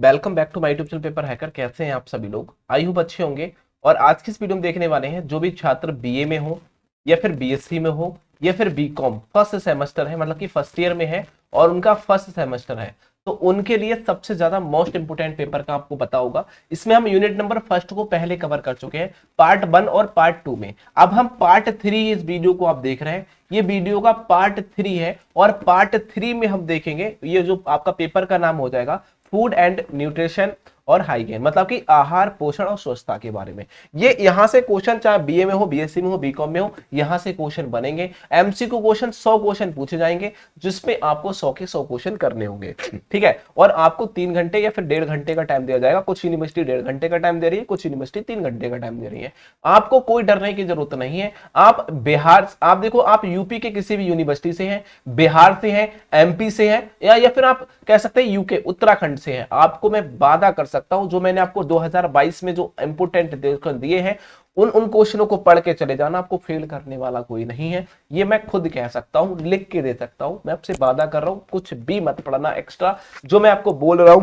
Welcome back to my YouTube channel Paper Hacker. कैसे हैं आप सभी लोग? आई होप अच्छे होंगे। और आज की इस वीडियो में देखने वाले हैं जो भी छात्र बीए में हो या फिर बीएससी में हो या फिर बीकॉम फर्स्ट सेमेस्टर है, मतलब कि फर्स्ट ईयर में है और उनका फर्स्ट सेमेस्टर है, तो उनके लिए सबसे ज्यादा मोस्ट इंपोर्टेंट पेपर का आपको पता होगा। इसमें हम यूनिट नंबर फर्स्ट को पहले कवर कर चुके हैं पार्ट 1 और पार्ट 2 में। अब हम पार्ट 3, इस वीडियो को आप देख रहे हैं, ये वीडियो का पार्ट 3 है और पार्ट 3 में हम देखेंगे ये जो आपका पेपर का नाम हो जाएगा फूड एंड न्यूट्रिशन और हाइजीन, मतलब कि आहार पोषण और स्वच्छता के बारे में। ये यहां से क्वेश्चन चाहे बीए में हो, बीएससी में हो, बीकॉम में हो, यहां से क्वेश्चन बनेंगे। एमसीक्यू क्वेश्चन 100 क्वेश्चन पूछे जाएंगे जिसमें आपको 100 के 100 क्वेश्चन करने होंगे, ठीक है। और आपको 3 घंटे या फिर 1.5 घंटे का टाइम दिया जाएगा। कुछ यूनिवर्सिटी 1.5 घंटे का टाइम दे रही है, कुछ यूनिवर्सिटी 3 घंटे का टाइम दे रही है। आपको कोई डरने की जरूरत नहीं है। आप बिहार, आप देखो, आप यूपी के किसी भी यूनिवर्सिटी से हैं, बिहार से हैं, एमपी से हैं, या फिर आप कह सकते हैं यूके उत्तराखंड से हैं, आपको मैं वादा कर सकता हूं जो मैंने आपको 2022 में जो इंपोर्टेंट दिए हैं उन क्वेश्चनों को पढ़ के चले जाना। आपको फेल करने वाला कोई नहीं है, ये मैं खुद कह सकता हूं, लिख के दे सकता हूं। मैं आपसे वादा कर रहा हूं, कुछ भी मत पढ़ना एक्स्ट्रा। जो मैं आपको बोल रहा हूं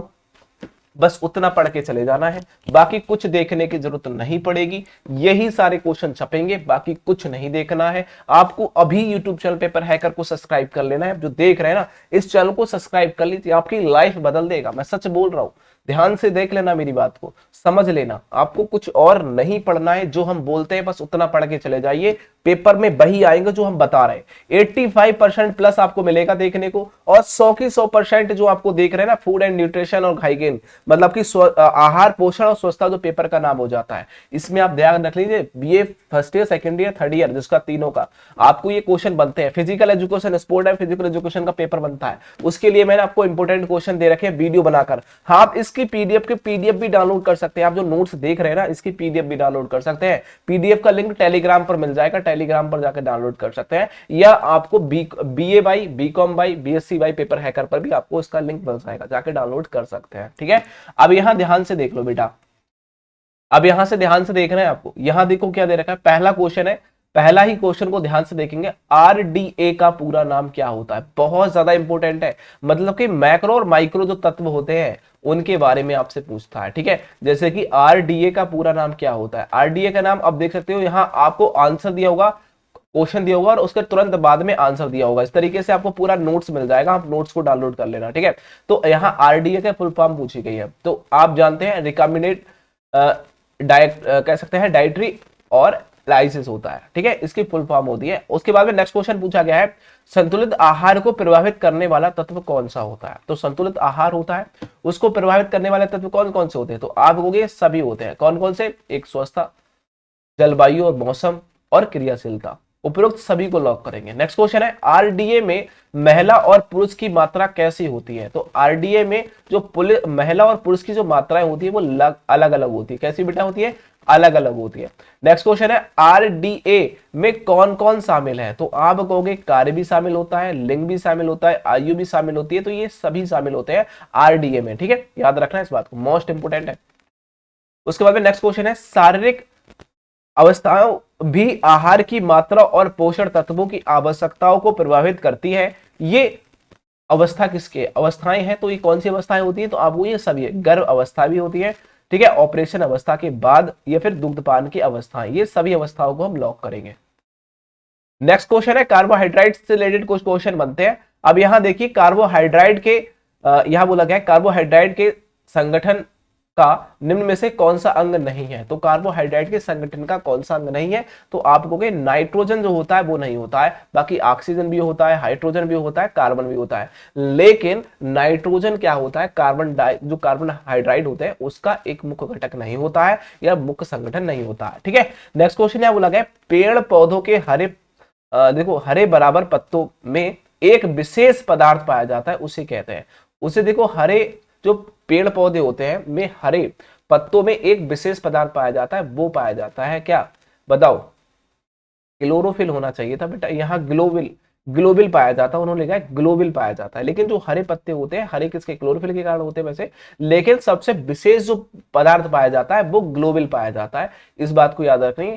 बस उतना पढ़ के चले जाना है, बाकी कुछ देखने की जरूरत नहीं पड़ेगी। यही सारे क्वेश्चन छपेंगे, बाकी कुछ नहीं देखना है। आपको अभी यूट्यूब चैनल पेपर हैकर को सब्सक्राइब कर लेना है। जो देख रहे हैं ना, इस चैनल को सब्सक्राइब कर लीजिए, आपकी लाइफ बदल देगा। मैं सच बोल रहा हूं, ध्यान से देख लेना, मेरी बात को समझ लेना। आपको कुछ और नहीं पढ़ना है, जो हम बोलते हैं बस उतना पढ़ के चले जाइए। पेपर में वही आएंगे जो हम बता रहे हैं। 85% प्लस आपको मिलेगा देखने को, और 100 की 100% जो आपको देख रहे हैं ना, फूड एंड न्यूट्रिशन और हाइजीन, मतलब कि आहार पोषण और स्वच्छता जो पेपर का नाम हो जाता है, इसमें आप ध्यान रख लीजिए BA first year, second year, third year, जिसका तीनों का आपको ये क्वेश्चन बनते हैं। Physical education, sport and physical education का पेपर बनता है, उसके लिए मैंने आपको इंपोर्टेंट क्वेश्चन दे रखे हैं वीडियो बनाकर। हाँ, आप इसकी पीडीएफ भी डाउनलोड कर सकते हैं। आप जो नोट्स देख रहे हैं ना, इसकी पीडीएफ भी डाउनलोड कर सकते हैं। पीडीएफ का लिंक टेलीग्राम पर मिल जाएगा, टेलीग्राम पर जाकर डाउनलोड कर सकते हैं, या आपको BA by, BCom by, BSc by Paper Hacker पर भी आपको इसका लिंक मिल जाएगा, जाके डाउनलोड कर सकते हैं, ठीक है। अब यहां ध्यान से देख लो बेटा, अब यहां से ध्यान से देखना है आपको। यहां देखो क्या दे रखा है, पहला क्वेश्चन है, पहला ही क्वेश्चन को ध्यान से देखेंगे। आरडीए का पूरा नाम क्या होता है? बहुत ज्यादा इंपॉर्टेंट है, मतलब कि मैक्रो और माइक्रो जो तत्व होते हैं उनके बारे में आपसे पूछता है, ठीक है। जैसे कि आरडीए का पूरा नाम क्या होता है? आरडीए का नाम अब देख सकते हो, यहां आपको आंसर दिया होगा, क्वेश्चन दिया होगा और उसके तुरंत बाद में आंसर दिया होगा। इस तरीके से आपको पूरा नोट्स मिल जाएगा, आप नोट्स को डाउनलोड कर लेना, ठीक है। तो यहाँ आरडीए का फुल फॉर्म पूछी गई है, तो आप जानते हैं रिकमेंडेड डाइट, कह सकते हैं डाइटरी और लाइसिस होता है, ठीक है, इसकी फुल फॉर्म होती है। उसके बाद में नेक्स्ट क्वेश्चन पूछा गया है, संतुलित आहार को प्रभावित करने वाला तत्व कौन सा होता है? तो संतुलित आहार होता है, उसको प्रभावित करने वाले तत्व कौन कौन से होते हैं? तो आप कहोगे सभी होते हैं। कौन कौन से? एक स्वच्छता, जलवायु और मौसम, और क्रियाशीलता। उपरोक्त सभी को लॉक करेंगे। नेक्स्ट क्वेश्चन है, आरडीए में महिला और पुरुष की मात्रा कैसी होती है? तो आरडीए में जो महिला और पुरुष की जो मात्राएं होती है वो अलग अलग होती है। कैसी बेटा होती है? अलग अलग होती है। नेक्स्ट क्वेश्चन है, आरडीए में कौन कौन शामिल है? तो आप कहोगे कार्य भी शामिल होता है, लिंग भी शामिल होता है, आयु भी शामिल होती है, तो ये सभी शामिल होते हैं आरडीए में, ठीक है। याद रखना इस बात को, मोस्ट इंपोर्टेंट है। उसके बाद में नेक्स्ट क्वेश्चन है, शारीरिक अवस्थाओं भी आहार की मात्रा और पोषण तत्वों की आवश्यकताओं को प्रभावित करती है। ये अवस्था किसके अवस्थाएं हैं? तो ये कौन सी अवस्थाएं होती है? तो आपको ये सभी है। गर्भ अवस्था भी होती है, ठीक है, ऑपरेशन अवस्था के बाद, या फिर दुग्धपान की अवस्थाएं, ये सभी अवस्थाओं को हम लॉक करेंगे। नेक्स्ट क्वेश्चन है, कार्बोहाइड्रेट से रिलेटेड कुछ क्वेश्चन बनते हैं। अब यहां देखिए, कार्बोहाइड्रेट के यहां बोला गया है कार्बोहाइड्रेट के संगठन का निम्न में से कौन सा अंग नहीं है? तो कार्बोहाइड्रेट के संगठन का कौन सा अंग नहीं है? तो आप कहोगे नाइट्रोजन जो होता है वो नहीं होता है, बाकी ऑक्सीजन भी होता है, हाइड्रोजन भी होता है, कार्बन भी होता है। लेकिन नाइट्रोजन क्या होता है? जो कार्बन हाइड्राइड होते हैं उसका एक मुख्य घटक नहीं होता है, या मुख्य संगठन नहीं होता है, ठीक है। नेक्स्ट क्वेश्चन है, बोला गया पेड़ पौधों के देखो हरे बराबर पत्तों में एक विशेष पदार्थ पाया जाता है, उसे कहते हैं, उसे देखो हरे जो पेड़ पौधे होते हैं में हरे पत्तों में एक विशेष पदार्थ पाया जाता है, वो पाया जाता है क्या? बताओ। क्लोरोफिल होना चाहिए था बेटा, यहाँ ग्लोबिल पाया जाता है, उन्होंने लिखा है ग्लोबिल पाया जाता है। लेकिन जो हरे पत्ते होते हैं, हरे किसके, क्लोरोफिल के कारण होते हैं वैसे, लेकिन सबसे विशेष जो पदार्थ पाया जाता है वो ग्लोबिल पाया जाता है। इस बात को याद रखनी,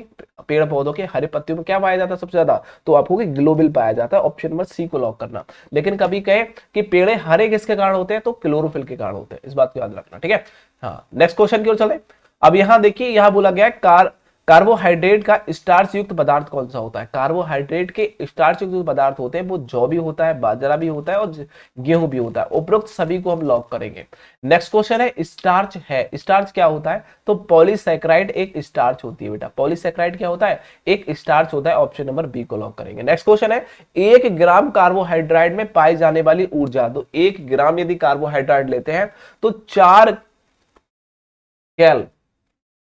पेड़ पौधों के हरे पत्तियों में क्या पाया जाता है सबसे ज्यादा, तो आपको कि ग्लोबिल पाया जाता है। ऑप्शन नंबर सी को लॉक करना। लेकिन कभी कहे कि पेड़ हरे किसके कारण होते हैं, तो क्लोरोफिल के कारण होते हैं, इस बात को याद रखना, ठीक है। हाँ, नेक्स्ट क्वेश्चन की ओर चले। अब यहां देखिए, यहां बोला गया है कार्बोहाइड्रेट का स्टार्च युक्त पदार्थ कौन सा होता है। कार्बोहाइड्रेट के स्टार्च युक्त पदार्थ होते हैं वो जौ भी होता है, बाजरा भी होता है और गेहूं भी होता है। उपरोक्त सभी को हम लॉक करेंगे। नेक्स्ट क्वेश्चन है, स्टार्च है, स्टार्च क्या होता है, तो पॉलीसैकेराइड एक स्टार्च होती है बेटा। पॉलीसैकेराइड क्या होता है, एक स्टार्च होता है। ऑप्शन नंबर बी को लॉक करेंगे। नेक्स्ट क्वेश्चन है, 1 ग्राम कार्बोहाइड्रेट में पाई जाने वाली ऊर्जा, तो 1 ग्राम यदि कार्बोहाइड्रेट लेते हैं तो 4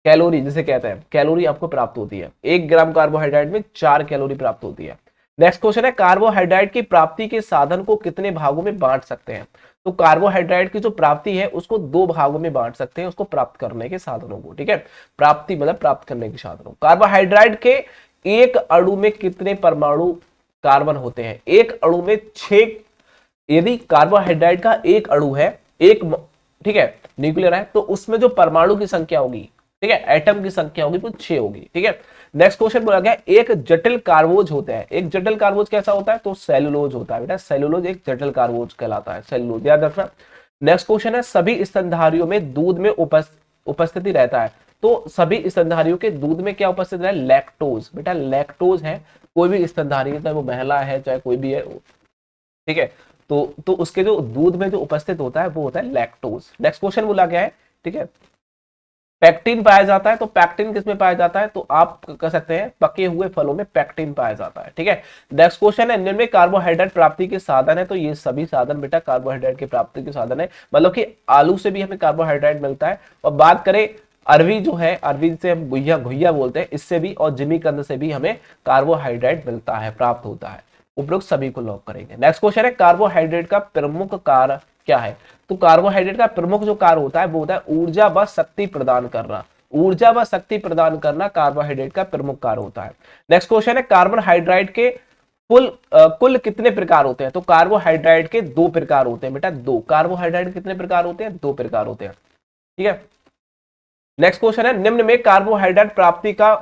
कैलोरी जिसे कहते हैं, कैलोरी आपको प्राप्त होती है। 1 ग्राम कार्बोहाइड्रेट में 4 कैलोरी प्राप्त होती है। नेक्स्ट क्वेश्चन है, कार्बोहाइड्रेट की प्राप्ति के साधन को कितने भागों में बांट सकते हैं, तो कार्बोहाइड्रेट की जो प्राप्ति है उसको 2 भागों में बांट सकते हैं, उसको प्राप्त करने के साधनों को, ठीक है। प्राप्ति मतलब प्राप्त करने के साधनों। कार्बोहाइड्रेट के एक अणु में कितने परमाणु कार्बन होते हैं, एक अणु में 6। यदि कार्बोहाइड्रेट का एक अणु है, एक, ठीक है, न्यूक्लियर है, तो उसमें जो परमाणु की संख्या होगी, ठीक है, एटम की संख्या होगी वो 6 होगी, ठीक है। नेक्स्ट क्वेश्चन बोला गया, एक जटिल कार्बोज होता है। एक जटिल कार्बोज कैसा होता है, तो सेलुलोज होता है बेटा। सेलुलोज एक जटिल कार्बोज कहलाता है, सेलुलोज, याद रखना। नेक्स्ट क्वेश्चन है, सभी स्तनधारियों में दूध में उपस्थिति रहता है, तो सभी स्तनधारियों के दूध में क्या उपस्थित है, लैक्टोज बेटा, लैक्टोज है। कोई भी स्तनधारी है, चाहे वो महिला है चाहे कोई भी है, ठीक है, तो उसके जो दूध में जो उपस्थित होता है वो होता है लैक्टोज। नेक्स्ट क्वेश्चन बोला गया है, ठीक है, पैक्टिन पाया जाता है, तो पैक्टिन किसमें पाया जाता है, तो आप कह सकते हैं पके हुए फलों में पैक्टिन पाया जाता है, ठीक है। नेक्स्ट क्वेश्चन है, निम्न में कार्बोहाइड्रेट प्राप्ति के साधन है, तो ये सभी साधन बेटा कार्बोहाइड्रेट की प्राप्ति के साधन है। मतलब कि आलू से भी हमें कार्बोहाइड्रेट मिलता है। और बात करें अरवी जो है, अरवी से हम घुइया बोलते हैं, इससे भी और जिमीकंद से भी हमें कार्बोहाइड्रेट मिलता है, प्राप्त होता है। उपरोक्त सभी को लॉक करेंगे। नेक्स्ट क्वेश्चन है, कार्बोहाइड्रेट का प्रमुख कार्य क्या है, तो कार्बोहाइड्रेट का प्रमुख जो कार्य होता है वो होता है ऊर्जा व शक्ति प्रदान करना। ऊर्जा व शक्ति प्रदान करना कार्बोहाइड्रेट का प्रमुख कार्य होता है। नेक्स्ट क्वेश्चन है, कार्बोहाइड्रेट के कुल कितने प्रकार होते हैं, तो कार्बोहाइड्रेट के 2 प्रकार होते हैं बेटा, 2। कार्बोहाइड्रेट कितने प्रकार होते हैं, 2 प्रकार होते हैं, ठीक है। नेक्स्ट क्वेश्चन है, निम्न में कार्बोहाइड्रेट प्राप्ति का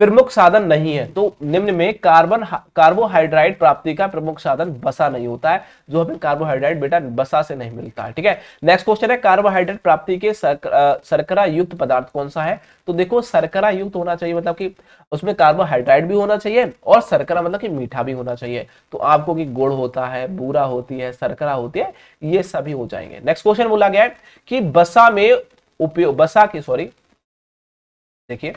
प्रमुख साधन नहीं है, तो निम्न में कार्बोहाइड्रेट प्राप्ति का प्रमुख साधन वसा नहीं होता है, जो हमें कार्बोहाइड्रेट बेटा वसा से नहीं मिलता है, ठीक है। नेक्स्ट क्वेश्चन है, कार्बोहाइड्रेट प्राप्ति के शर्करा युक्त पदार्थ कौन सा है, तो देखो शर्करा युक्त होना चाहिए, मतलब कि उसमें कार्बोहाइड्रेट भी होना चाहिए और शर्करा मतलब कि मीठा भी होना चाहिए। तो आपको कि गुड़ होता है, बूरा होती है, शर्करा होती है, ये सभी हो जाएंगे। नेक्स्ट क्वेश्चन बोला गया है कि देखिए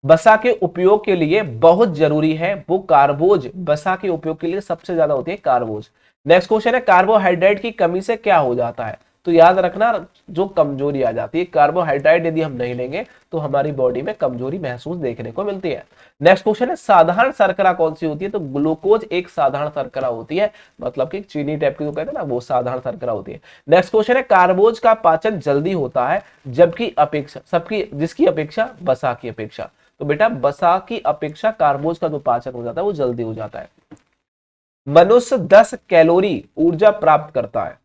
वसा के उपयोग के लिए बहुत जरूरी है वो कार्बोज, वसा के उपयोग के लिए सबसे ज्यादा होती है कार्बोज। नेक्स्ट क्वेश्चन है, कार्बोहाइड्रेट की कमी से क्या हो जाता है, तो याद रखना जो कमजोरी आ जाती है। कार्बोहाइड्रेट यदि हम नहीं लेंगे तो हमारी बॉडी में कमजोरी महसूस देखने को मिलती है। नेक्स्ट क्वेश्चन है, साधारण शर्करा कौन सी होती है, तो ग्लूकोज एक साधारण शर्करा होती है, मतलब कि चीनी टाइप की जो कहते हैं ना, वो साधारण शर्करा होती है। नेक्स्ट क्वेश्चन है, कार्बोज का पाचन जल्दी होता है जबकि अपेक्षा जिसकी अपेक्षा वसा की अपेक्षा, तो बेटा वसा की अपेक्षा कार्बोज का जो पाचन हो जाता है वो जल्दी हो जाता है। मनुष्य 10 कैलोरी ऊर्जा प्राप्त करता है,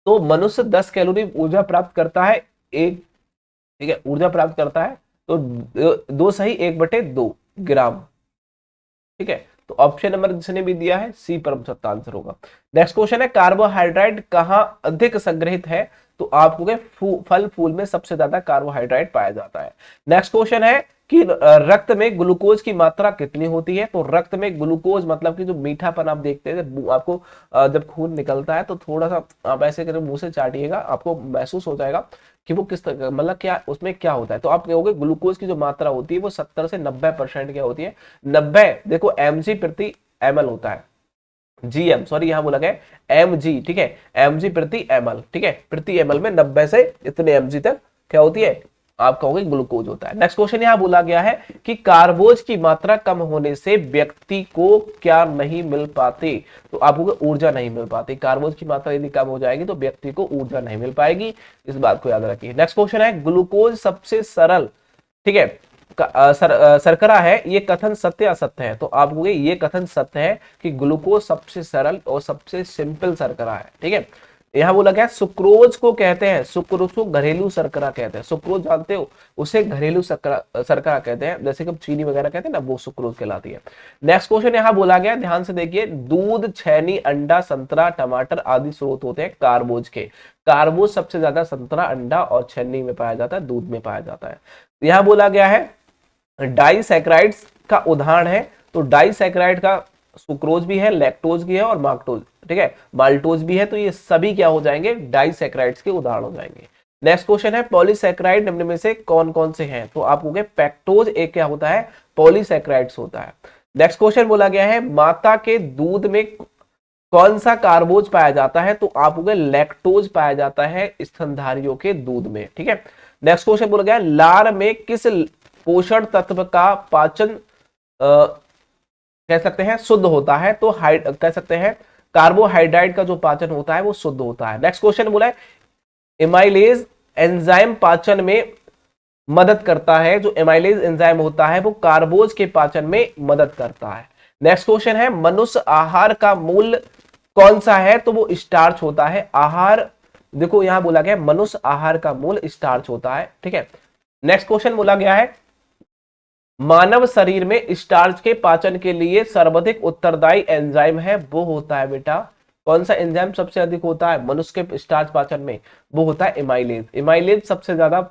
तो मनुष्य 10 कैलोरी ऊर्जा प्राप्त करता है, एक, ठीक है, ऊर्जा प्राप्त करता है, तो 2 सही 1/2 ग्राम, ठीक है। तो ऑप्शन नंबर जिसने भी दिया है सी परम सत्य आंसर होगा। नेक्स्ट क्वेश्चन है, कार्बोहाइड्रेट कहां अधिक संग्रहित है, तो आपको फल फूल में सबसे ज्यादा कार्बोहाइड्रेट पाया जाता है। नेक्स्ट क्वेश्चन है कि रक्त में ग्लूकोज की मात्रा कितनी होती है, तो रक्त में ग्लूकोज मतलब कि जो मीठापन आप देखते हैं, आपको जब खून निकलता है तो थोड़ा सा आप ऐसे करके मुंह से चाटिएगा, आपको महसूस हो जाएगा कि वो किस तरह, मतलब क्या उसमें क्या होता है। तो आप कहोगे ग्लूकोज की जो मात्रा होती है वो 70 से 90% क्या होती है, 90 देखो mg प्रति ml होता है, जीएम सॉरी यहाँ बोला गया एमजी, ठीक है, एमजी प्रति एमएल, ठीक है, प्रति एमएल में 90 से इतने एमजी तक क्या होती है, आप कहोगे ग्लूकोज होता है। नेक्स्ट क्वेश्चन यहाँ बोला गया है कि कार्बोज की मात्रा कम होने से व्यक्ति को क्या नहीं मिल पाती, तो आपको ऊर्जा नहीं मिल पाती। कार्बोज की मात्रा यदि कम हो जाएगी तो व्यक्ति को ऊर्जा नहीं मिल पाएगी, इस बात को याद रखिए। नेक्स्ट क्वेश्चन है, ग्लूकोज सबसे सरल, ठीक है, शर्करा है, ये कथन सत्य असत्य है? तो आप कहोगे ये कथन सत्य है कि ग्लूकोज सबसे सरल और सबसे सिंपल शर्करा है। ठीक है, यहां बोला गया सुक्रोज को कहते हैं, सुक्रोज को घरेलू शर्करा कहते हैं। सुक्रोज जानते हो, उसे घरेलू शर्करा कहते हैं, जैसे कि चीनी वगैरह कहते हैं ना, वो सुक्रोज कहलाती है। नेक्स्ट क्वेश्चन यहां बोला गया, ध्यान से देखिए, दूध, छेनी, अंडा, संतरा, टमाटर आदि स्रोत होते हैं कार्बोज के। कार्बोज सबसे ज्यादा संतरा, अंडा और छेनी में पाया जाता है, दूध में पाया जाता है। यहां बोला गया है डाइसैकेराइड्स का उदाहरण है, तो डाइसैकेराइड का सुक्रोज भी है, लैक्टोज भी है और माल्टोज, ठीक है, माल्टोज भी है, तो ये सभी क्या हो जाएंगे, डाइसैकेराइड्स के उदाहरण हो जाएंगे। नेक्स्ट क्वेश्चन है पॉलीसैकेराइड निम्न में से कौन कौन से हैं? तो आप कहोगे पेक्टोज एक क्या होता है, पॉलीसैकेराइड्स होता है। नेक्स्ट क्वेश्चन बोला गया है माता के दूध में कौन सा कार्बोज पाया जाता है? तो आप कहोगे लैक्टोज पाया जाता है स्तनधारियों के दूध में। ठीक है, नेक्स्ट क्वेश्चन बोला गया लार में किस पोषण तत्व का पाचन कह सकते हैं शुद्ध होता है? तो कह सकते हैं कार्बोहाइड्रेट का जो पाचन होता है वो शुद्ध होता है। नेक्स्ट क्वेश्चन बोला है एमाइलेज एंजाइम पाचन में मदद करता है, जो एमाइलेज एंजाइम होता है वो कार्बोज के पाचन में मदद करता है। नेक्स्ट क्वेश्चन है मनुष्य आहार का मूल कौन सा है? तो वो स्टार्च होता है। आहार, देखो यहां बोला गया मनुष्य आहार का मूल स्टार्च होता है। ठीक है, नेक्स्ट क्वेश्चन बोला गया है मानव शरीर में स्टार्च के पाचन के लिए सर्वाधिक उत्तरदायी एंजाइम है, वो होता है बेटा, कौन सा एंजाइम सबसे अधिक होता है मनुष्य के स्टार्च पाचन में? वो होता है एमाइलेज। एमाइलेज सबसे ज्यादा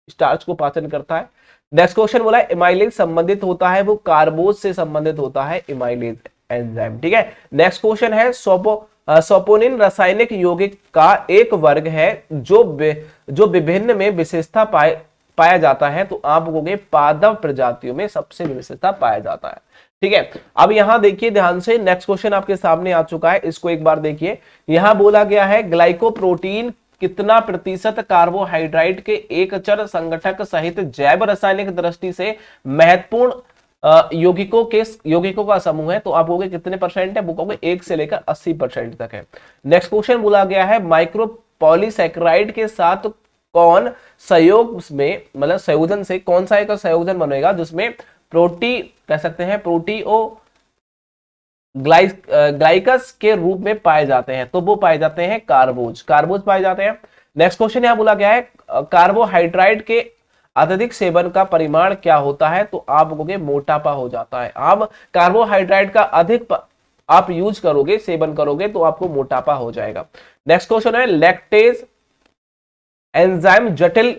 स्टार्च को पाचन करता है। नेक्स्ट क्वेश्चन बोला है एमाइलेज संबंधित होता है, वो कार्बोज से संबंधित होता है एमाइलेज एंजाइम। ठीक है, नेक्स्ट क्वेश्चन है सोपोनिन रासायनिक यौगिक का एक वर्ग है जो विभिन्न में विशेषता पाया जाता है, तो आप कहोगे पादप प्रजातियों में सबसे विशेषता पाया जाता है। ठीक है, अब यहां देखिए ध्यान से, नेक्स्ट क्वेश्चन आपके सामने आ चुका है, इसको एक बार देखिए। यहां बोला गया है ग्लाइकोप्रोटीन कितना प्रतिशत कार्बोहाइड्रेट के एक चर संगठक सहित जैव रासायनिक दृष्टि से महत्वपूर्ण यौगिकों का समूह है? तो आप कहोगे कितने परसेंट है? वो कहोगे 1 से लेकर 80% तक है। नेक्स्ट क्वेश्चन बोला गया है माइक्रो पॉलीसैकेराइड के साथ कौन संयोग में, मतलब संयोजन से कौन सा एक संयोजन बनेगा जिसमें कह सकते हैं प्रोटीओ ग्लाइकस के रूप में पाए जाते हैं? तो वो पाए जाते हैं कार्बोज पाए जाते हैं। नेक्स्ट क्वेश्चन यहां बोला गया है कार्बोहाइड्रेट के अत्यधिक सेवन का परिमाण क्या होता है? तो आप कहोगे मोटापा हो जाता है। आप कार्बोहाइड्रेट का अधिक आप यूज करोगे, सेवन करोगे, तो आपको मोटापा हो जाएगा। नेक्स्ट क्वेश्चन है लैक्टेज एंजाइम जटिल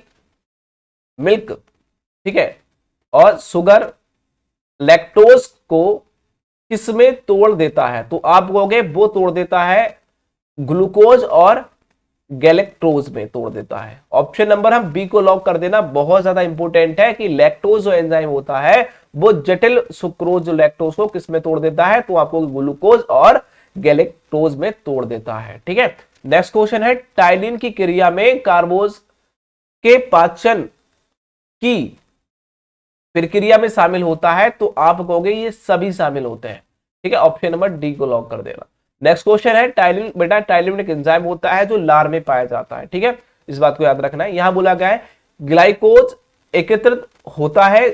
मिल्क, ठीक है, और शुगर लैक्टोज को किसमें तोड़ देता है? तो आप कहोगे वो तोड़ देता है ग्लूकोज और गैलेक्टोज में तोड़ देता है। ऑप्शन नंबर हम बी को लॉक कर देना, बहुत ज्यादा इंपॉर्टेंट है कि लैक्टोज जो एंजाइम होता है वो जटिल सुक्रोज जो लैक्टोज को किसमें तोड़ देता है? तो आपको ग्लूकोज और गैलेक्टोज में तोड़ देता है। ठीक है, नेक्स्ट क्वेश्चन है टाइलिन की क्रिया में कार्बोज के पाचन की प्रक्रिया में शामिल होता है? तो आप कहोगे ये सभी शामिल होते हैं। ठीक है, ऑप्शन नंबर डी को लॉक कर देना। नेक्स्ट क्वेश्चन है टाइलिन, बेटा टाइलिन एक एंजाइम होता है जो लार में पाया जाता है। ठीक है, इस बात को याद रखना है। यहां बोला गया है ग्लाइकोज एकत्रित होता है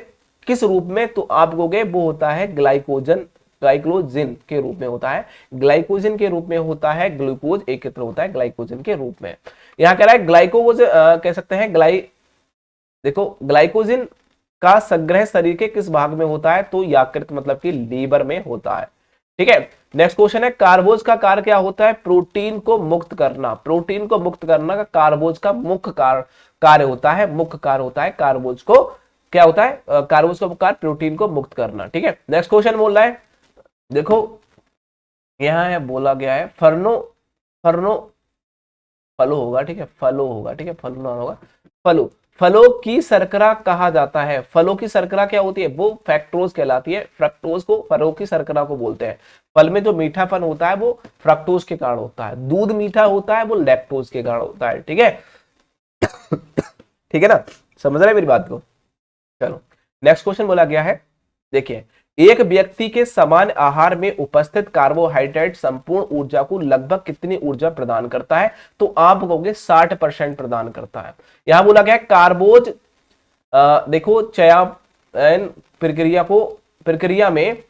किस रूप में? तो आप कहोगे वो होता है ग्लाइकोजिन के रूप में होता है, ग्लाइकोजिन के रूप में होता है, ग्लूकोज एकत्र होता है ग्लाइकोजिन के रूप में। यहां कह रहा है ग्लाइकोज कह सकते हैं देखो ग्लाइकोजिन का संग्रह शरीर के किस भाग में होता है? तो यकृत मतलब कि लीवर में होता है। ठीक है, नेक्स्ट क्वेश्चन है कार्बोज का कार्य क्या होता है? प्रोटीन को मुक्त करना। प्रोटीन को मुक्त करना का कार्बोज का मुख्य कार्य होता है, मुख्य कार्य होता है कार्बोज को, क्या होता है? कार्बोज का कार्य प्रोटीन को मुक्त करना। ठीक है, नेक्स्ट क्वेश्चन बोल रहा है, देखो यहां है बोला गया है फलो होगा, ठीक है, फलो होगा, ठीक है, फलो ना होगा, फलों की शर्करा कहा जाता है। फलों की शर्करा क्या होती है? वो फ्रक्टोज कहलाती है। फ्रक्टोज को फलों की शर्करा को बोलते हैं। फल में जो मीठापन होता है वो फ्रक्टोज के कारण होता है, दूध मीठा होता है वो लैक्टोज के कारण होता है। ठीक है, ठीक है ना, समझ रहे मेरी बात को? चलो नेक्स्ट क्वेश्चन बोला गया है, देखिए एक व्यक्ति के समान आहार में उपस्थित कार्बोहाइड्रेट संपूर्ण ऊर्जा को लगभग कितनी ऊर्जा प्रदान करता है? तो आप कहोगे 60% प्रदान करता है। यहां बोला गया कार्बोज देखो प्रक्रिया में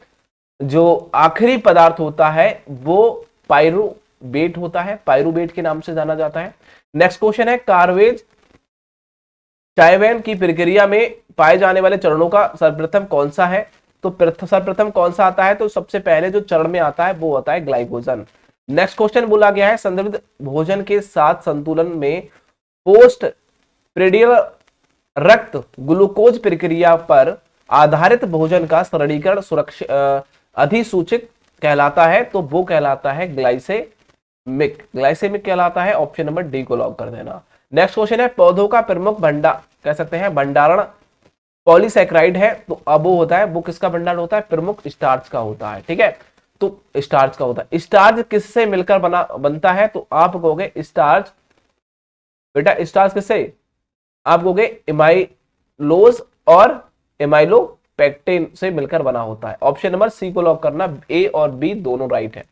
जो आखिरी पदार्थ होता है वो पायरुवेट होता है, पायरुवेट के नाम से जाना जाता है। नेक्स्ट क्वेश्चन है कार्वेज चायवैन की प्रक्रिया में पाए जाने वाले चरणों का सर्वप्रथम कौन सा है? तो सर्वप्रथम कौन सा आता है? तो सबसे पहले जो चरण में आता है वो होता है ग्लाइकोजन। नेक्स्ट क्वेश्चन बोला गया है संदर्भित भोजन के साथ संतुलन में पोस्ट प्रेडियल रक्त ग्लूकोज प्रक्रिया पर आधारित भोजन का सरलीकरण सुरक्षित अधिसूचित कहलाता है, तो वो कहलाता है ग्लाइसेमिक, ग्लाइसेमिक कहलाता है। ऑप्शन नंबर डी को लॉक कर देना। नेक्स्ट क्वेश्चन है पौधों का प्रमुख भंडार कह सकते हैं भंडारण पॉलीसैकेराइड है, तो अब वो होता है, वो किसका भंडारण होता है? प्रमुख स्टार्च का होता है, ठीक है, तो स्टार्च का होता है। स्टार्च किससे मिलकर बनता है? तो आप कहोगे स्टार्च, बेटा स्टार्च किससे? आप कहोगे एमाइलोज और एमाइलोपेक्टिन से मिलकर बना होता है। ऑप्शन नंबर सी को लॉक करना, ए और बी दोनों राइट है।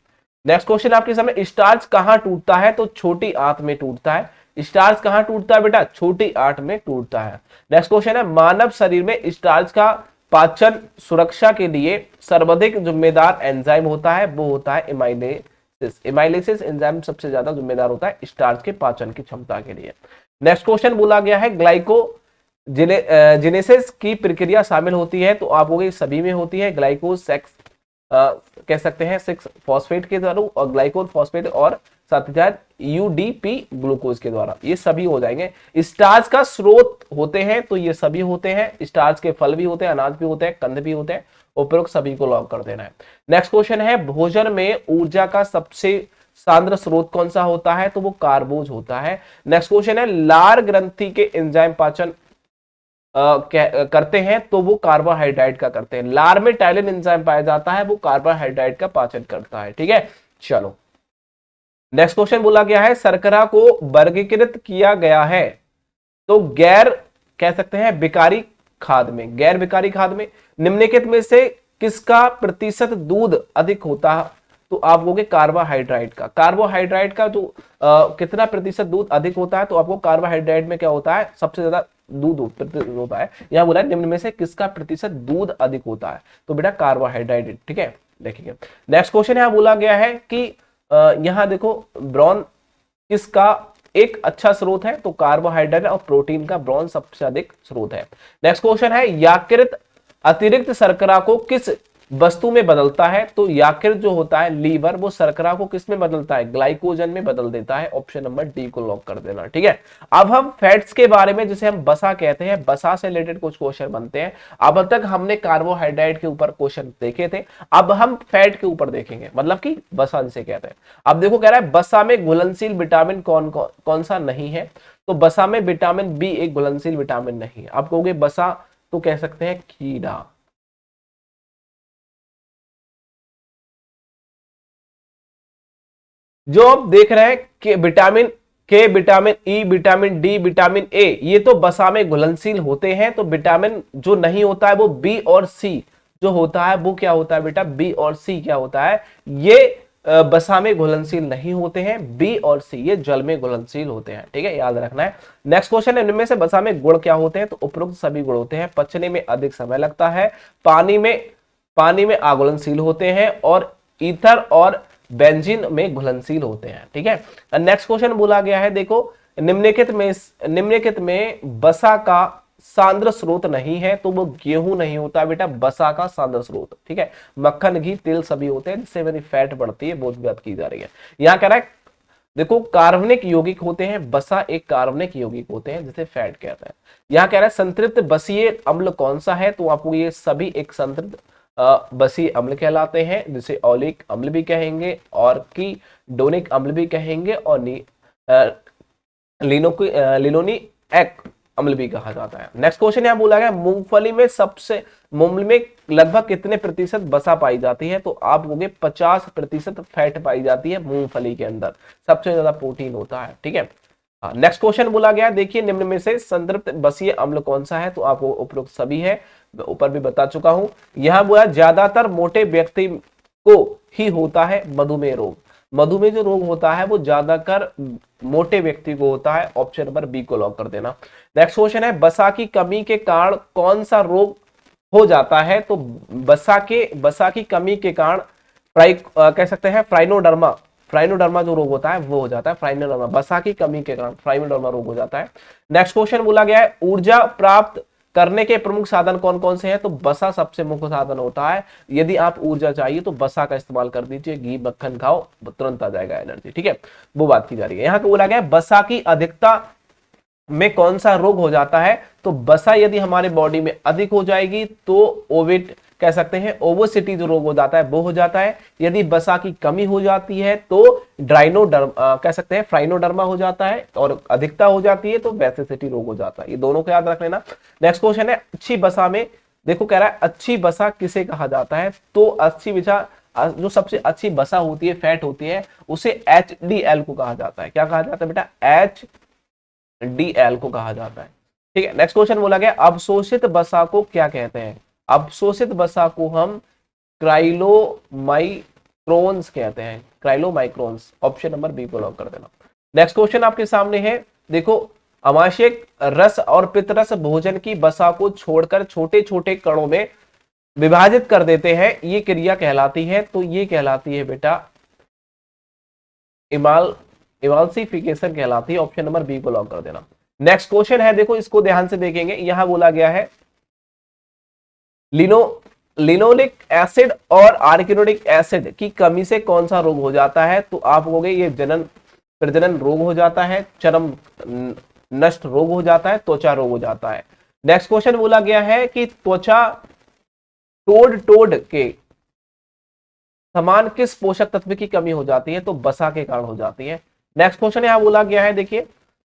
नेक्स्ट क्वेश्चन आपके सामने स्टार्च कहां टूटता है? तो छोटी आंत में टूटता है। स्टार्च कहां टूटता है बेटा? छोटी आंत में टूटता है। नेक्स्ट क्वेश्चन है मानव शरीर में स्टार्च का पाचन सुरक्षा के लिए सर्वाधिक जिम्मेदार एंजाइम होता है, वो होता है एमाइलेसिस। एमाइलेसिस एंजाइम सबसे ज्यादा जिम्मेदार होता है स्टार्च के पाचन की क्षमता के लिए। नेक्स्ट क्वेश्चन बोला गया है ग्लाइकोजेनेसिस की प्रक्रिया शामिल होती है, तो आप वो सभी में होती है। ग्लाइकोज सेक्स कह सकते हैं 6 फॉस्फेट के द्वारा और ग्लाइकोल फॉस्फेट और साथ ही साथ यूडीपी ग्लूकोज के द्वारा, ये सभी हो जाएंगे। स्टार्च का स्रोत होते हैं, तो ये सभी होते हैं। स्टार्च के फल भी होते हैं, अनाज भी होते हैं, कंद भी होते हैं। उपरोक्त सभी को लॉक कर देना है। नेक्स्ट क्वेश्चन है भोजन में ऊर्जा का सबसे सांद्र स्रोत कौन सा होता है? तो वो कार्बोज होता है। नेक्स्ट क्वेश्चन है लार ग्रंथि के एंजाइम पाचन करते हैं, तो वो कार्बोहाइड्रेट का करते हैं। लार में टाइलिन एंजाइम पाया जाता है, वो कार्बोहाइड्रेट का पाचन करता है, ठीक है। चलो नेक्स्ट क्वेश्चन बोला गया है शर्करा को वर्गीकृत किया गया है, तो गैर कह सकते हैं विकारी खाद में, गैर विकारी खाद में निम्नलिखित में से किसका प्रतिशत दूध अधिक होता है? तो आप कहोगे कार्बोहाइड्रेट का। कार्बोहाइड्रेट का जो कितना प्रतिशत दूध अधिक होता है? तो आपको कार्बोहाइड्रेट में क्या होता है? सबसे ज्यादा दूध होता है। यहां बोला है निम्न में से किसका प्रतिशत दूध अधिक होता है? तो बेटा कार्बोहाइड्रेट, ठीक है। देखिए नेक्स्ट क्वेश्चन यहां बोला गया है कि यहां देखो ब्रॉन किसका एक अच्छा स्रोत है? तो कार्बोहाइड्रेट और प्रोटीन का ब्रॉन सबसे अधिक स्रोत है। नेक्स्ट क्वेश्चन है यकृत अतिरिक्त शर्करा को किस वस्तु में बदलता है? तो यकृत जो होता है लीवर, वो शर्करा को किस में बदलता है? ग्लाइकोजन में बदल देता है। ऑप्शन नंबर डी को लॉक कर देना, ठीक है। अब हम फैट्स के बारे में, जिसे हम वसा कहते हैं, वसा से रिलेटेड कुछ क्वेश्चन बनते हैं। अब तक हमने कार्बोहाइड्रेट के ऊपर क्वेश्चन देखे थे, अब हम फैट के ऊपर देखेंगे, मतलब कि वसा जिसे कहते हैं। अब देखो कह रहा है वसा में घुलनशील विटामिन कौन सा नहीं है? तो वसा में विटामिन बी एक घुलनशील विटामिन नहीं है। आप कहोगे वसा, तो कह सकते हैं कीड़ा। जो आप देख रहे हैं कि विटामिन के, vitamin E, vitamin D, vitamin A, ये तो वसा में घुलनशील होते हैं। तो विटामिन जो नहीं होता है वो बी और सी जो होता है, वो क्या होता है बेटा? बी और सी क्या होता है? ये वसा में घुलनशील नहीं होते हैं। बी और सी ये जल में घुलनशील होते हैं, ठीक है, याद रखना है। नेक्स्ट क्वेश्चन है इनमें से वसा में गुण क्या होते हैं? तो उपरोक्त सभी गुण होते हैं। पचने में अधिक समय लगता है, पानी में अघुलनशील होते हैं, और ईथर और बेंजीन में घुलनशील होते हैं, ठीक है। नेक्स्ट क्वेश्चन बोला गया है, देखो निम्नलिखित में वसा का सांद्र स्रोत नहीं है, तो वो गेहूं नहीं होता बेटा, वसा का सांद्र स्रोत, ठीक है। मक्खन, घी, तेल सभी होते हैं, जिससे मेरी फैट बढ़ती है, बहुत बात की जा रही है। यहाँ कह रहा है देखो कार्बनिक यौगिक होते हैं, वसा एक कार्बनिक यौगिक होते हैं, जिसे फैट कहते हैं। यहाँ कह रहा है संतृप्त बसीय अम्ल कौन सा है? तो आपको ये सभी एक संतृप्त बसीय अम्ल कहलाते हैं, जिसे ओलिक अम्ल भी कहेंगे और कीटोनिक अम्ल भी कहेंगे, और लिनोलिक अम्ल भी कहा जाता है। नेक्स्ट क्वेश्चन यहाँ बोला गया मूंगफली में लगभग कितने प्रतिशत वसा पाई जाती है? तो आप कहोगे 50% फैट पाई जाती है मूंगफली के अंदर, सबसे ज्यादा प्रोटीन होता है, ठीक है। नेक्स्ट क्वेश्चन बोला गया देखिए निम्न में से संतृप्त बसीय अम्ल कौन सा है? तो आपको उपरोक्त सभी है, ऊपर भी बता चुका हूं। यहां बोला ज्यादातर मोटे व्यक्ति को ही होता है मधुमेह रोग। मधुमेह जो रोग होता है वो ज्यादातर मोटे व्यक्ति को होता है। ऑप्शन नंबर बी को लॉक कर देना। नेक्स्ट क्वेश्चन है वसा की कमी के कारण कौन सा रोग हो जाता है तो बसा की कमी के कारण कह सकते हैं फ्राइनोडर्मा जो रोग होता है वो हो जाता है। फ्राइनोडर्मा, बसा की कमी के कारण फ्राइनोडर्मा रोग हो जाता है। नेक्स्ट क्वेश्चन बोला गया है ऊर्जा प्राप्त करने के प्रमुख साधन कौन कौन से हैं, तो बसा सबसे मुख्य साधन होता है। यदि आप ऊर्जा चाहिए तो बसा का इस्तेमाल कर दीजिए, घी मक्खन खाओ तुरंत आ जाएगा एनर्जी, ठीक है, वो बात की जा रही है। यहाँ पे बोला गया है बसा की अधिकता में कौन सा रोग हो जाता है, तो बसा यदि हमारे बॉडी में अधिक हो जाएगी तो ओवेट कह सकते हैं ओवोसिटी जो रोग हो जाता है वो हो जाता है। यदि बसा की कमी हो जाती है तो कह सकते हैं फ्राइनोडर्मा हो जाता है, और अधिकता हो जाती है तो बेसिसिटी रोग हो जाता है। ये दोनों को याद रख लेना। नेक्स्ट क्वेश्चन है अच्छी बसा में, देखो कह रहा है अच्छी बसा किसे कहा जाता है, तो अच्छी बसा जो सबसे अच्छी बसा होती है, फैट होती है, उसे HDL को कहा जाता है। क्या कहा जाता है बेटा, HDL को कहा जाता है, ठीक है। नेक्स्ट क्वेश्चन बोला गया अवशोषित बसा को क्या कहते हैं, अवशोषित बसा को हम क्राइलोमाइक्रोन्स कहते हैं, क्राइलोमाइक्रोन्स। ऑप्शन नंबर बी को लॉक कर देना। नेक्स्ट क्वेश्चन आपके सामने है, देखो अमाशय रस और पित्तरस भोजन की बसा को छोड़कर छोटे छोटे कणों में विभाजित कर देते हैं, ये क्रिया कहलाती है, तो ये कहलाती है बेटा इमाल्सिफिकेशन कहलाती है। ऑप्शन नंबर बी को लॉक कर देना। नेक्स्ट क्वेश्चन है, देखो इसको ध्यान से देखेंगे, यहां बोला गया है लिनोलिक एसिड और आर्किनोनिक एसिड की कमी से कौन सा रोग हो जाता है, तो आप कहोगे ये प्रजनन रोग हो जाता है, चर्म नष्ट रोग हो जाता है, त्वचा रोग हो जाता है। नेक्स्ट क्वेश्चन बोला गया है कि त्वचा टोड के समान किस पोषक तत्व की कमी हो जाती है, तो बसा के कारण हो जाती है। नेक्स्ट क्वेश्चन यहां बोला गया है, देखिए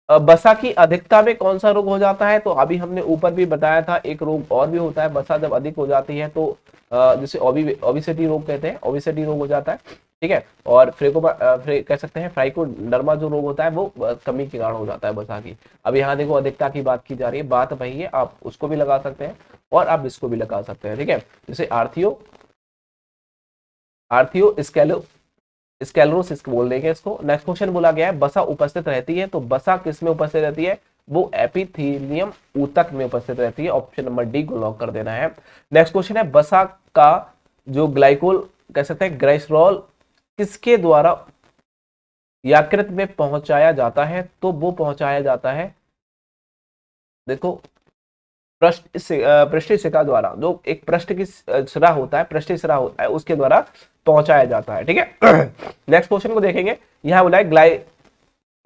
बसा की अधिकता में कौन सा रोग हो जाता है, तो अभी हमने ऊपर भी बताया था एक रोग और भी होता है, बसा जब अधिक हो जाती है तो जिसे ओबेसिटी रोग कहते हैं, ओबेसिटी रोग हो जाता है, ठीक है। और कह सकते हैं फ्राइकोडर्मा जो रोग होता है वो कमी के कारण हो जाता है बसा की। अब यहाँ देखो अधिकता की बात की जा रही है, बात वही है, आप उसको भी लगा सकते हैं और आप इसको भी लगा सकते हैं, ठीक है। जैसे आर्थियो स्कैलरोसिस बोल देंगे इसको। नेक्स्ट क्वेश्चन बोला गया है बसा उपस्थित रहती है, तो बसा किस में उपस्थित रहती है, वो एपिथेलियम ऊतक में उपस्थित रहती है। ऑप्शन नंबर डी को लॉक कर देना है। नेक्स्ट क्वेश्चन है बसा का जो ग्लाइकोल कह सकते हैं ग्लाइसरॉल किसके द्वारा यकृत में पहुंचाया जाता है, तो वो पहुंचाया जाता है, देखो पृष्ठीय शिरा द्वारा, जो एक पृष्ठ की शिरा होता है, पृष्ठीय शिरा होता है, उसके द्वारा पहुंचाया जाता है, ठीक है। नेक्स्ट क्वेश्चन को देखेंगे, यहां बोला है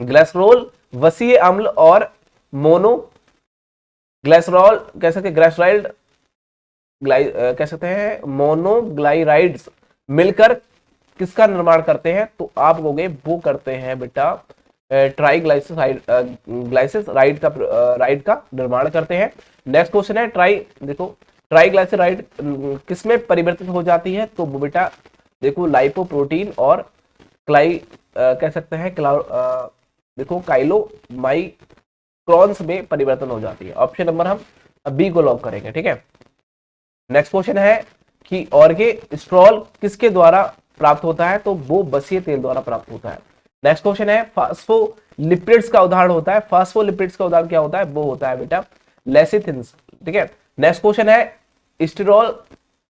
ग्लाइसरॉल वसीय अम्ल और मोनो ग्लाइसरॉल कह सकते हैं ग्लाइसराइड कह सकते हैं मोनोग्लाइराइड्स मिलकर किसका निर्माण करते हैं, तो आप कहोगे वो करते हैं बेटा ट्राइग्लाइसराइड का निर्माण करते हैं। नेक्स्ट क्वेश्चन है ट्राइग्लाइसराइड किसमें परिवर्तित हो जाती है, तो वो बेटा देखो लाइपोप्रोटीन और कह सकते हैं देखो काइलोमाइक्रोन्स में परिवर्तन हो जाती है। ऑप्शन नंबर हम बी को लॉक करेंगे, ठीक है। नेक्स्ट क्वेश्चन है कि ऑर्गेस्ट्रॉल किसके द्वारा प्राप्त होता है, तो वो बसीय तेल द्वारा प्राप्त होता है। नेक्स्ट क्वेश्चन है फास्फोलिपिड्स का उदाहरण होता है, फास्फोलिपिड्स का उदाहरण क्या होता है, वो होता है बेटा लेसिथिन्स, ठीक है। नेक्स्ट क्वेश्चन है स्टीरॉल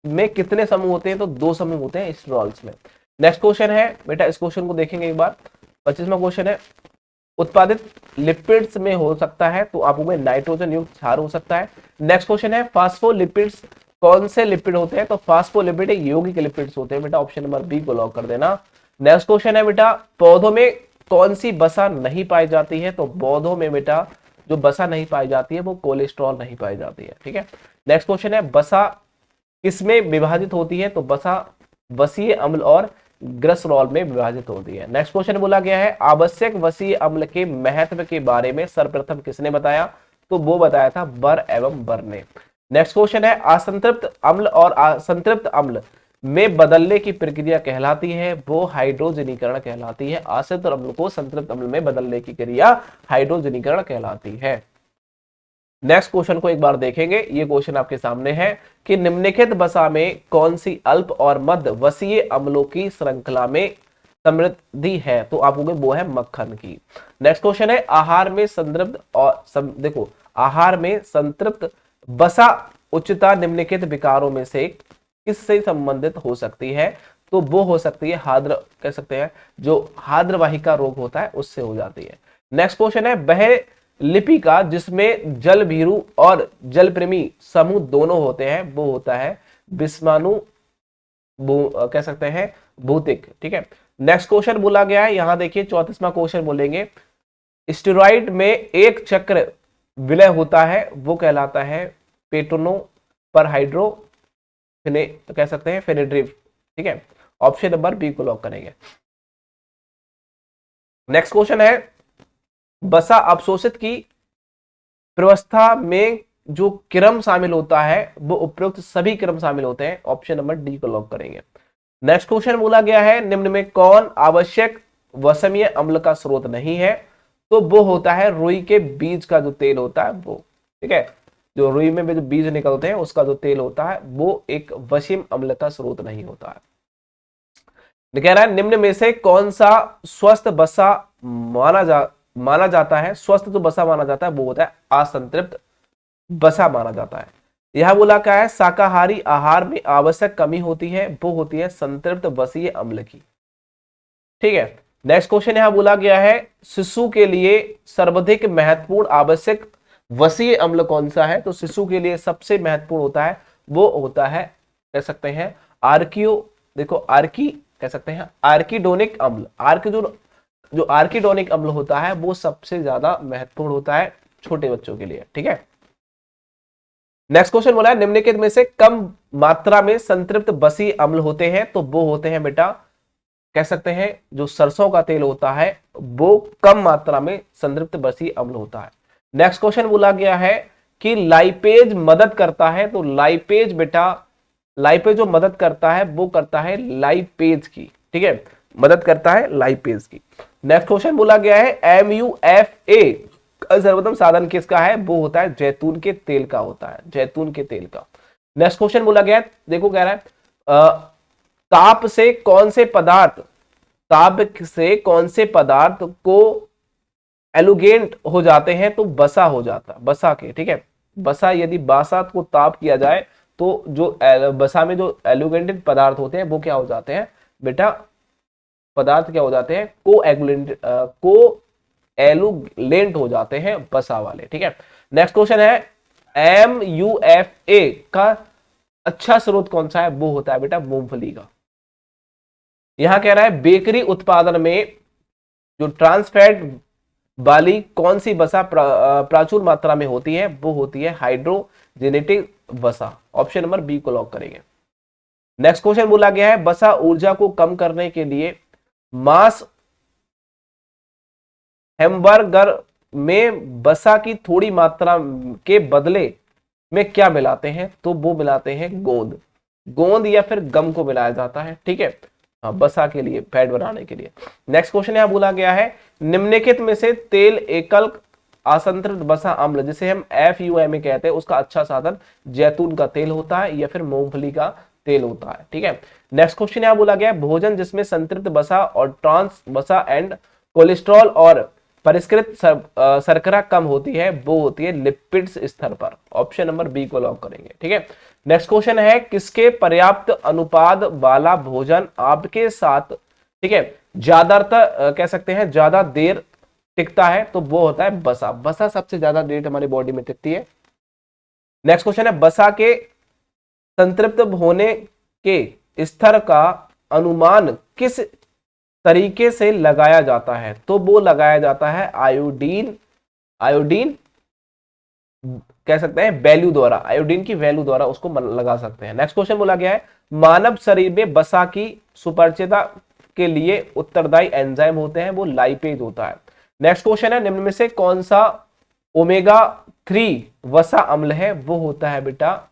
में कितने समूह होते हैं, तो 2 समूह होते हैं स्टीरॉल्स में। नेक्स्ट क्वेश्चन है बेटा, इस क्वेश्चन को देखेंगे एक बार, 25वां क्वेश्चन है उत्पादित लिपिड्स में हो सकता है, तो आपको में नाइट्रोजन युक्त क्षार हो सकता है। नेक्स्ट क्वेश्चन है फास्फोलिपिड्स कौन से लिपिड होते हैं, तो फास्फोलिपिड यौगिक लिपिड्स होते हैं बेटा। ऑप्शन नंबर बी को लॉक कर देना। नेक्स्ट क्वेश्चन है बेटा पौधों में कौन सी बसा नहीं पाई जाती है, तो पौधों में बेटा जो बसा नहीं पाई जाती है वो कोलेस्ट्रॉल नहीं पाई जाती है, ठीक है। नेक्स्ट क्वेश्चन है बसा किसमें विभाजित होती है, तो बसा वसीय अम्ल और ग्लिसरॉल में विभाजित होती है। नेक्स्ट क्वेश्चन बोला गया है आवश्यक वसीय अम्ल के महत्व के बारे में सर्वप्रथम किसने बताया, तो वो बताया था बर एवं बर ने। नेक्स्ट क्वेश्चन है असंतृप्त अम्ल और असंतृप्त अम्ल में बदलने की प्रक्रिया कहलाती है, वो हाइड्रोजनीकरण कहलाती है। आश्रित अम्ल को संतृप्त अम्ल में बदलने की क्रिया हाइड्रोजनीकरण कहलाती है। नेक्स्ट क्वेश्चन को एक बार देखेंगे, ये क्वेश्चन आपके सामने है कि निम्नलिखित बसा में कौन सी अल्प और मध्य वसीय अम्लों की श्रृंखला में समृद्धि है, तो आप कहोगे वो है मक्खन की। नेक्स्ट क्वेश्चन है आहार में संतृप्त और देखो आहार में संतृप्त बसा उच्चता निम्नलिखित विकारों में से किससे संबंधित हो सकती है? तो वो हो सकती है हाद्र, कह सकते हैं जो हाद्रवाहिका रोग होता है उससे हो जाती है। नेक्स्ट क्वेश्चन है, वह लिपिका जिसमें जल भीरु और जल प्रेमी समूह दोनों होते हैं वो होता है विषमाणु, कह सकते हैं भौतिक। ठीक है, नेक्स्ट क्वेश्चन बोला गया है, यहां देखिए 34वां क्वेश्चन बोलेंगे, स्टेरॉइड में एक चक्र विलय होता है वो कहलाता है पेटोनो पर हाइड्रो, तो कह सकते हैं फेनेड्रिव। ठीक है, ऑप्शन नंबर बी को लॉक करेंगे। नेक्स्ट क्वेश्चन है, वसा अवशोषित की व्यवस्था में जो क्रम शामिल होता है वो उपरोक्त सभी क्रम शामिल होते हैं, ऑप्शन नंबर डी को लॉक करेंगे। नेक्स्ट क्वेश्चन बोला गया है, निम्न में कौन आवश्यक वसमीय अम्ल का स्रोत नहीं है? तो वो होता है रुई के बीज का जो तेल होता है वो। ठीक है, जो रुई में जो बीज निकलते हैं उसका जो तेल होता है वो एक वसीम अम्ल का स्रोत नहीं होता है। कह रहा है निम्न में से कौन सा स्वस्थ वसा माना जाता है? स्वस्थ जो वसा माना जाता है वो होता है असंतृप्त वसा माना जाता है। यह बोला क्या है, शाकाहारी आहार में आवश्यक कमी होती है वो होती है संतृप्त वसीय अम्ल की। ठीक है, नेक्स्ट क्वेश्चन यहां बोला गया है, शिशु के लिए सर्वाधिक महत्वपूर्ण आवश्यक वसीय अम्ल कौन सा है? तो शिशु के लिए सबसे महत्वपूर्ण होता है वो होता है, कह सकते हैं आर्कियो, देखो आर्की, कह सकते हैं आर्किडोनिक अम्ल। आर्क जो आर्किडोनिक अम्ल होता है वो सबसे ज्यादा महत्वपूर्ण होता है छोटे बच्चों के लिए। ठीक है, नेक्स्ट क्वेश्चन बोला है, निम्नलिखित में से कम मात्रा में संतृप्त वसीय अम्ल होते हैं? तो वो होते हैं बेटा, कह सकते हैं जो सरसों का तेल होता है वो कम मात्रा में संतृप्त वसीय अम्ल होता है। नेक्स्ट क्वेश्चन बोला गया है कि लाइपेज मदद करता है, तो लाइपेज बेटा, लाइपेज जो मदद करता है वो करता है लाइपेज की। ठीक है, मदद करता है लाइपेज की। नेक्स्ट क्वेश्चन बोला गया है, MUFA सर्वोत्तम साधन किसका है? वो होता है जैतून के तेल का होता है, जैतून के तेल का। नेक्स्ट क्वेश्चन बोला गया है, देखो कह रहा है ताप से कौन से पदार्थ को एलुगेंट हो जाते हैं? तो बसा हो जाता, बसा के। ठीक है, बसा, यदि बासात को ताप किया जाए तो जो बसा में जो एलुगेंटेड पदार्थ होते हैं वो क्या हो जाते हैं बेटा? पदार्थ क्या हो जाते हैं? को एलुगेंट हो जाते हैं बसा वाले। ठीक है, नेक्स्ट क्वेश्चन है, MUFA का अच्छा स्रोत कौन सा है? वो होता है बेटा मूंगफली का। यहां कह रहा है बेकरी उत्पादन में जो ट्रांसफैट वाली कौन सी वसा प्रचुर मात्रा में होती है? वो होती है हाइड्रोजेनेटिक वसा, ऑप्शन नंबर बी को लॉक करेंगे। नेक्स्ट क्वेश्चन बोला गया है, वसा ऊर्जा को कम करने के लिए मांस हैमबर्गर में वसा की थोड़ी मात्रा के बदले में क्या मिलाते हैं? तो वो मिलाते हैं गोंद या फिर गम को मिलाया जाता है। ठीक है, वसा के लिए, फैट बनाने के लिए। नेक्स्ट क्वेश्चन यहां बोला गया है, निम्नलिखित में से तेल एकल असंतृप्त वसा अम्ल जिसे हम FUMA कहते हैं उसका अच्छा साधन जैतून का तेल होता है या फिर मूंगफली का तेल होता है। ठीक है, नेक्स्ट क्वेश्चन यहां बोला गया है, भोजन जिसमें संतृप्त वसा और ट्रांस वसा एंड कोलेस्ट्रॉल और परिष्कृत शर्करा कम होती है वो होती है लिपिड्स स्तर पर, ऑप्शन नंबर बी को लॉक करेंगे। ठीक है, नेक्स्ट क्वेश्चन है, किसके पर्याप्त अनुपात वाला भोजन आपके साथ, ठीक है, ज्यादातर कह सकते हैं ज्यादा देर टिकता है? तो वो होता है वसा। वसा सबसे ज्यादा देर हमारी बॉडी में टिकती है। नेक्स्ट क्वेश्चन है, वसा के संतृप्त होने के स्तर का अनुमान किस तरीके से लगाया जाता है? तो वो लगाया जाता है आयोडीन कह सकते हैं वैल्यू द्वारा, आयोडीन की वैल्यू द्वारा उसको लगा सकते हैं। नेक्स्ट क्वेश्चन बोला गया है, मानव शरीर में वसा की सुपरचयता के लिए उत्तरदायी एंजाइम होते हैं वो लाइपेज होता है। नेक्स्ट क्वेश्चन है, निम्न में से कौन सा ओमेगा-3 वसा अम्ल है? वो होता है बेटा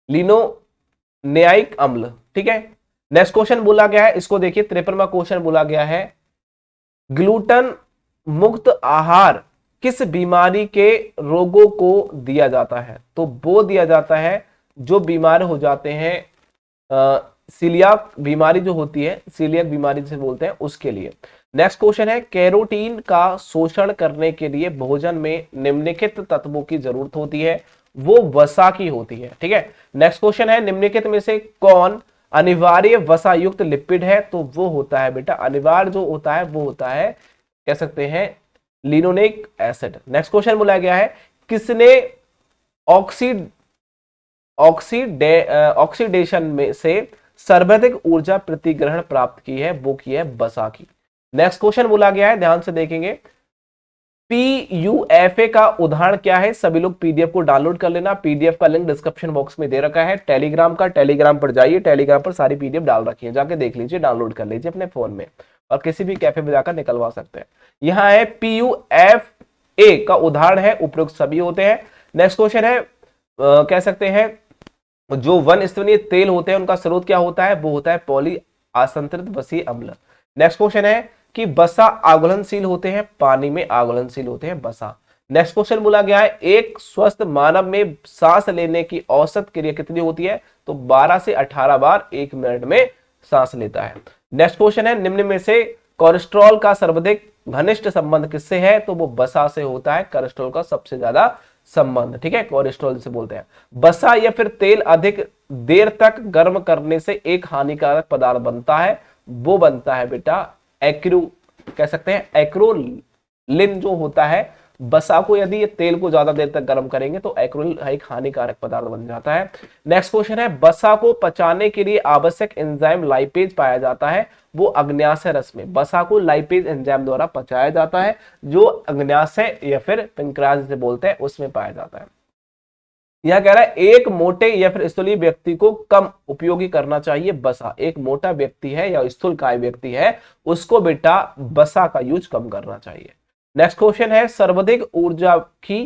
लिनोलेनिक अम्ल। ठीक है, नेक्स्ट क्वेश्चन बोला गया है, इसको देखिए 53वां क्वेश्चन बोला गया है, ग्लूटन मुक्त आहार किस बीमारी के रोगों को दिया जाता है? तो वो दिया जाता है जो बीमार हो जाते हैं सीलियाक बीमारी जो होती है, सीलियाक बीमारी जिसे बोलते हैं उसके लिए। नेक्स्ट क्वेश्चन है, कैरोटीन का शोषण करने के लिए भोजन में निम्नलिखित तत्वों की जरूरत होती है वो वसा की होती है। ठीक है, नेक्स्ट क्वेश्चन है निम्नलिखित में से कौन अनिवार्य वसा युक्त लिपिड है? तो वो होता है बेटा, अनिवार्य जो होता है वो होता है, कह सकते हैं, लिनोलेनिक एसिड। नेक्स्ट क्वेश्चन बोला गया है किसने ऑक्सीडेशन में से सर्वाधिक ऊर्जा प्रतिग्रहण प्राप्त की है? वो की है वसा की। नेक्स्ट क्वेश्चन बोला गया है, ध्यान से देखेंगे, PUFA का उदाहरण क्या है? सभी लोग पीडीएफ को डाउनलोड कर लेना, पीडीएफ का लिंक डिस्क्रिप्शन बॉक्स में दे रखा है। टेलीग्राम पर जाइए, टेलीग्राम पर सारी पीडीएफ डाल रखी है, जाके देख लीजिए, डाउनलोड कर लीजिए अपने फोन में, और किसी भी कैफे में जाकर निकलवा सकते हैं। यहां है PUFA का उदाहरण है, उपयुक्त सभी होते हैं। नेक्स्ट क्वेश्चन है, कह सकते हैं जो वन स्तवनीय तेल होते हैं उनका स्रोत क्या होता है? वो होता है पॉली असंतृत वसीय अम्ल। नेक्स्ट क्वेश्चन है कि बसा आघूलनशील होते हैं, पानी में आघूलनशील होते हैं बसा। नेक्स्ट क्वेश्चन बोला गया है एक स्वस्थ मानव में सांस लेने की औसत क्रिया कितनी होती है? तो 12 से 18 बार 1 मिनट में सांस लेता है। नेक्स्ट क्वेश्चन है निम्न में से कोलेस्ट्रॉल का सर्वाधिक घनिष्ठ संबंध किससे है? तो वो बसा से होता है, कोलेस्ट्रॉल का सबसे ज्यादा संबंध। ठीक है, कोलेस्ट्रॉल से बोलते हैं। बसा या फिर तेल अधिक देर तक गर्म करने से एक हानिकारक पदार्थ बनता है, वो बनता है बेटा कह सकते हैं एक्रोलिन जो होता है। बसा को यदि ये तेल को ज्यादा देर तक गर्म करेंगे तो एक्रोलिन एक हानिकारक पदार्थ बन जाता है। नेक्स्ट क्वेश्चन है बसा को पचाने के लिए आवश्यक एंजाइम लाइपेज पाया जाता है, वो अग्न्याशय रस में। बसा को लाइपेज एंजाइम द्वारा पचाया जाता है, जो अग्न्याशय या फिर पेंक्रियाज जिसे बोलते हैं उसमें पाया जाता है। यह कह रहा है एक मोटे या फिर स्थूल व्यक्ति को कम उपयोगी करना चाहिए बसा। एक मोटा व्यक्ति है या स्थूलकाय व्यक्ति है, उसको बेटा बसा का यूज कम करना चाहिए। नेक्स्ट क्वेश्चन है सर्वाधिक ऊर्जा की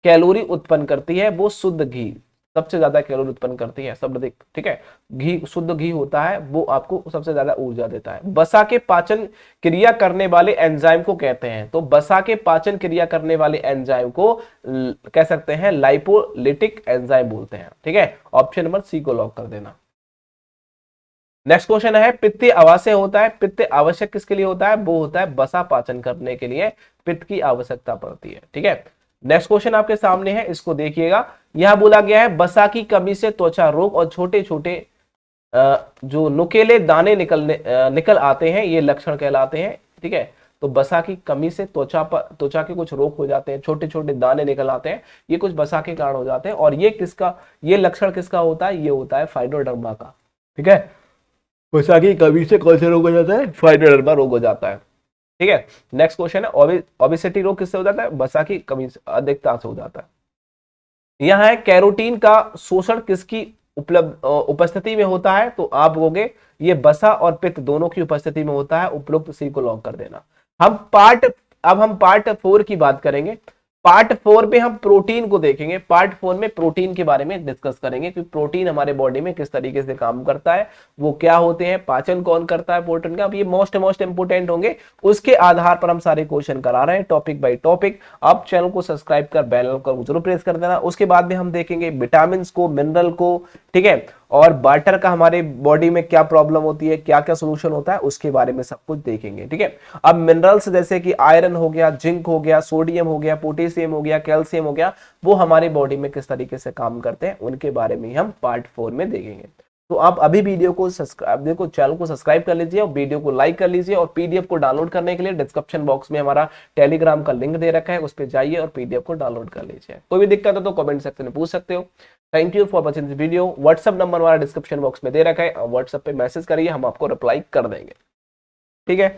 कैलोरी उत्पन्न करती है, वो शुद्ध घी सबसे ज्यादा कैलोरी उत्पन्न करती है, सर्वाधिक। ठीक है, घी, शुद्ध घी होता है, वो आपको सबसे ज्यादा ऊर्जा देता है। बसा के पाचन क्रिया करने वाले एंजाइम को कहते हैं, तो बसा के पाचन क्रिया करने वाले एंजाइम को कह सकते हैं लाइपोलिटिक एंजाइम बोलते हैं। ठीक है, ऑप्शन नंबर सी को लॉक कर देना। नेक्स्ट क्वेश्चन है पित्त आवास्य होता है, पित्त आवश्यक किसके लिए होता है? वो होता है बसा पाचन करने के लिए पित्त की आवश्यकता पड़ती है। ठीक है, नेक्स्ट क्वेश्चन आपके सामने है, इसको देखिएगा। यह बोला गया है बसा की कमी से त्वचा रोग और छोटे छोटे जो नुकीले दाने निकल आते हैं, ये लक्षण कहलाते हैं। ठीक है, तो बसा की कमी से त्वचा के कुछ रोग हो जाते हैं, छोटे छोटे दाने निकल आते हैं, ये कुछ बसा के कारण हो जाते हैं। और ये लक्षण किसका होता है? ये होता है फाइटोडर्मा का। ठीक है, बसा की कमी से कौन से रोग हो जाता है? फाइटोडर्मा रोग हो जाता है। ठीक है, नेक्स्ट क्वेश्चन है ओबेसिटी रोग किससे हो जाता है? बसा की कमी से, अधिकता से हो जाता है। यह है कैरोटीन का शोषण किसकी उपस्थिति में होता है? तो आप कहोगे ये बसा और पित्त दोनों की उपस्थिति में होता है, उपरोक्त सी को लॉक कर देना। अब हम पार्ट 4 की बात करेंगे। पार्ट 4 में हम प्रोटीन को देखेंगे। पार्ट 4 में प्रोटीन के बारे में डिस्कस करेंगे कि प्रोटीन हमारे बॉडी में किस तरीके से काम करता है, वो क्या होते हैं, पाचन कौन करता है प्रोटीन का। अब ये मोस्ट इंपोर्टेंट होंगे, उसके आधार पर हम सारे क्वेश्चन करा रहे हैं टॉपिक बाय टॉपिक। आप चैनल को सब्सक्राइब कर बेल आइकन को जरूर प्रेस कर देना। उसके बाद में हम देखेंगे विटामिन को, मिनरल को, ठीक है, और वाटर का हमारे बॉडी में क्या प्रॉब्लम होती है, क्या क्या सोल्यूशन होता है, उसके बारे में सब कुछ देखेंगे। ठीक है, अब मिनरल्स जैसे कि आयरन हो गया, जिंक हो गया, सोडियम हो गया, पोटेशियम हो गया, कैल्शियम हो गया, वो हमारी बॉडी में किस तरीके से काम करते हैं, उनके बारे में हम पार्ट 4 में देखेंगे। तो आप अभी चैनल को सब्सक्राइब कर लीजिए और वीडियो को लाइक कर लीजिए। और पीडीएफ को डाउनलोड करने के लिए डिस्क्रिप्शन बॉक्स में हमारा टेलीग्राम का लिंक दे रखा है, उस पर जाइए और पीडीएफ को डाउनलोड कर लीजिए। कोई भी दिक्कत हो तो कमेंट सेक्शन में पूछ सकते हो। Thank you for watching this video. WhatsApp number हमारा डिस्क्रिप्शन बॉक्स में दे रखा है, व्हाट्सएप पे मैसेज करिए, हम आपको रिप्लाई कर देंगे। ठीक है।